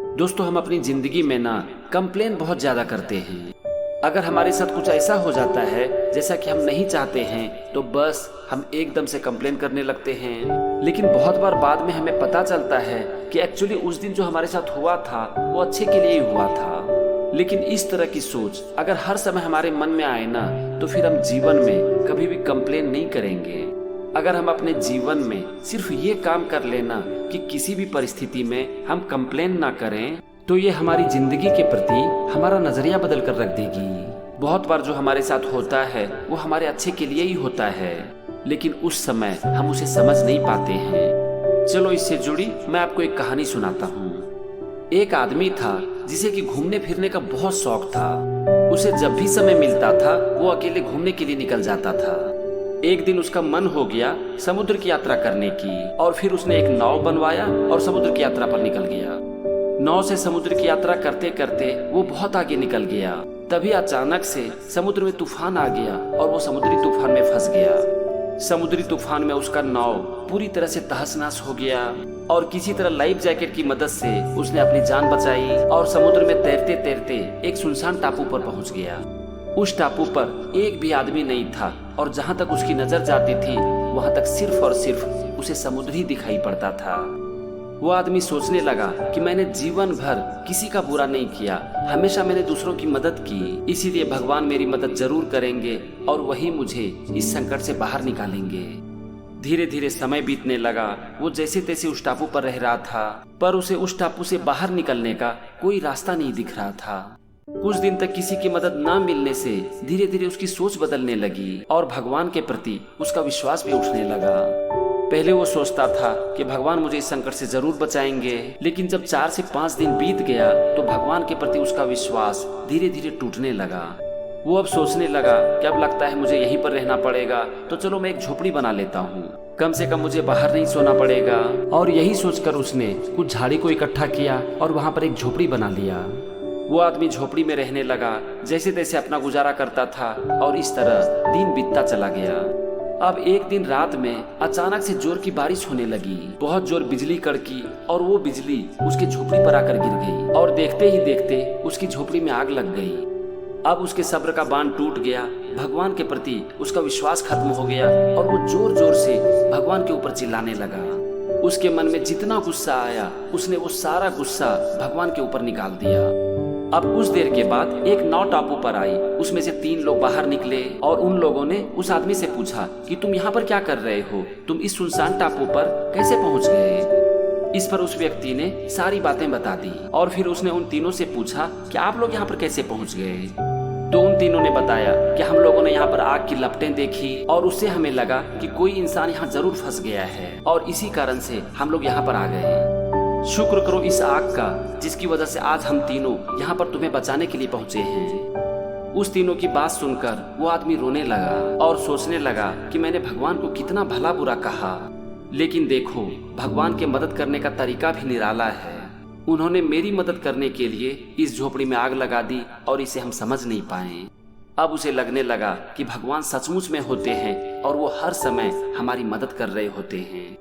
दोस्तों, हम अपनी जिंदगी में ना कंप्लेन बहुत ज्यादा करते हैं। अगर हमारे साथ कुछ ऐसा हो जाता है जैसा कि हम नहीं चाहते हैं तो बस हम एकदम से कंप्लेन करने लगते हैं। लेकिन बहुत बार बाद में हमें पता चलता है कि एक्चुअली उस दिन जो हमारे साथ हुआ था वो अच्छे के लिए ही हुआ था। लेकिन इस तरह की सोच अगर हर समय हमारे मन में आए ना तो फिर हम जीवन में कभी भी कंप्लेन नहीं करेंगे। अगर हम अपने जीवन में सिर्फ ये काम कर लेना कि किसी भी परिस्थिति में हम कंप्लेन ना करें तो ये हमारी जिंदगी के प्रति हमारा नजरिया बदल कर रख देगी। बहुत बार जो हमारे साथ होता है वो हमारे अच्छे के लिए ही होता है, लेकिन उस समय हम उसे समझ नहीं पाते हैं। चलो इससे जुड़ी मैं आपको एक कहानी सुनाता हूँ। एक आदमी था जिसे कि घूमने फिरने का बहुत शौक था। उसे जब भी समय मिलता था वो अकेले घूमने के लिए निकल जाता था। एक दिन उसका मन हो गया समुद्र की यात्रा करने की और फिर उसने एक नाव बनवाया और समुद्र की यात्रा पर निकल गया। नाव से समुद्र की यात्रा करते करते वो बहुत आगे निकल गया। तभी अचानक से समुद्र में तूफान आ गया और वो समुद्री तूफान में फंस गया। समुद्री तूफान में उसका नाव पूरी तरह से तहस नहस हो गया और किसी तरह लाइफ जैकेट की मदद से उसने अपनी जान बचाई और समुद्र में तैरते तैरते एक सुनसान टापू पर पहुंच गया। उस टापू पर एक भी आदमी नहीं था और जहां तक उसकी नजर जाती थी वहां तक सिर्फ और सिर्फ उसे समुद्र ही दिखाई पड़ता था। वो आदमी सोचने लगा कि मैंने जीवन भर किसी का बुरा नहीं किया, हमेशा मैंने दूसरों की मदद की, इसीलिए भगवान मेरी मदद जरूर करेंगे और वही मुझे इस संकट से बाहर निकालेंगे। धीरे धीरे समय बीतने लगा। वो जैसे तैसे उस टापू पर रह रहा था, पर उसे उस टापू से बाहर निकलने का कोई रास्ता नहीं दिख रहा था। कुछ दिन तक किसी की मदद ना मिलने से धीरे धीरे उसकी सोच बदलने लगी और भगवान के प्रति उसका विश्वास भी उठने लगा। पहले वो सोचता था कि भगवान मुझे इस संकट से जरूर बचाएंगे, लेकिन जब 4 से 5 दिन बीत गया तो भगवान के प्रति उसका विश्वास धीरे धीरे टूटने लगा। वो अब सोचने लगा कि अब लगता है मुझे यहीं पर रहना पड़ेगा, तो चलो मैं एक झोपड़ी बना लेता हूँ, कम से कम मुझे बाहर नहीं सोना पड़ेगा। और यही सोचकर उसने कुछ झाड़ी को इकट्ठा किया और वहाँ पर एक झोपड़ी बना लिया। वो आदमी झोपड़ी में रहने लगा, जैसे तैसे अपना गुजारा करता था और इस तरह दिन बीतता चला गया। अब एक दिन रात में अचानक से जोर की बारिश होने लगी। बहुत जोर बिजली कड़की और वो बिजली उसकी झोपड़ी पर आकर गिर गई और देखते ही देखते उसकी झोपड़ी में आग लग गई। अब उसके सब्र का बांध टूट गया, भगवान के प्रति उसका विश्वास खत्म हो गया और वो जोर जोर से भगवान के ऊपर चिल्लाने लगा। उसके मन में जितना गुस्सा आया उसने वो सारा गुस्सा भगवान के ऊपर निकाल दिया। अब कुछ देर के बाद एक नाव टापू पर आई। उसमें से 3 लोग बाहर निकले और उन लोगों ने उस आदमी से पूछा कि तुम यहाँ पर क्या कर रहे हो, तुम इस सुनसान टापू पर कैसे पहुँच गए। इस पर उस व्यक्ति ने सारी बातें बता दी और फिर उसने उन तीनों से पूछा कि आप लोग यहाँ पर कैसे पहुँच गए। तो उन तीनों ने बताया कि हम लोगों ने यहाँ पर आग की लपटें देखी और उससे हमें लगा कि कोई इंसान यहाँ जरूर फंस गया है और इसी कारण से हम लोग यहाँ पर आ गए। शुक्र करो इस आग का जिसकी वजह से आज हम तीनों यहाँ पर तुम्हें बचाने के लिए पहुँचे हैं। उस तीनों की बात सुनकर वो आदमी रोने लगा और सोचने लगा कि मैंने भगवान को कितना भला बुरा कहा, लेकिन देखो भगवान के मदद करने का तरीका भी निराला है। उन्होंने मेरी मदद करने के लिए इस झोपड़ी में आग लगा दी और इसे हम समझ नहीं पाए। अब उसे लगने लगा कि भगवान सचमुच में होते हैं और वो हर समय हमारी मदद कर रहे होते हैं।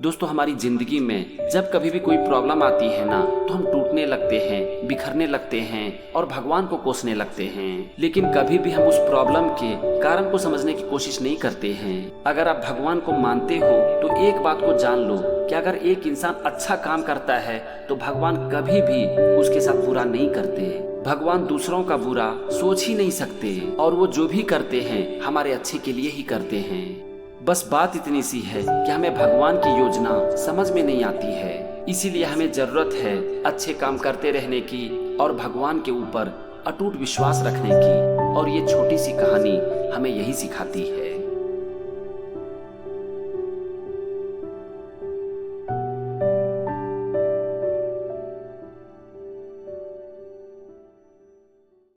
दोस्तों, हमारी जिंदगी में जब कभी भी कोई प्रॉब्लम आती है ना तो हम टूटने लगते हैं, बिखरने लगते हैं और भगवान को कोसने लगते हैं, लेकिन कभी भी हम उस प्रॉब्लम के कारण को समझने की कोशिश नहीं करते हैं। अगर आप भगवान को मानते हो तो एक बात को जान लो कि अगर एक इंसान अच्छा काम करता है तो भगवान कभी भी उसके साथ बुरा नहीं करते। भगवान दूसरों का बुरा सोच ही नहीं सकते और वो जो भी करते हैं हमारे अच्छे के लिए ही करते हैं। बस बात इतनी सी है कि हमें भगवान की योजना समझ में नहीं आती है, इसीलिए हमें जरूरत है अच्छे काम करते रहने की और भगवान के ऊपर अटूट विश्वास रखने की। और ये छोटी सी कहानी हमें यही सिखाती है।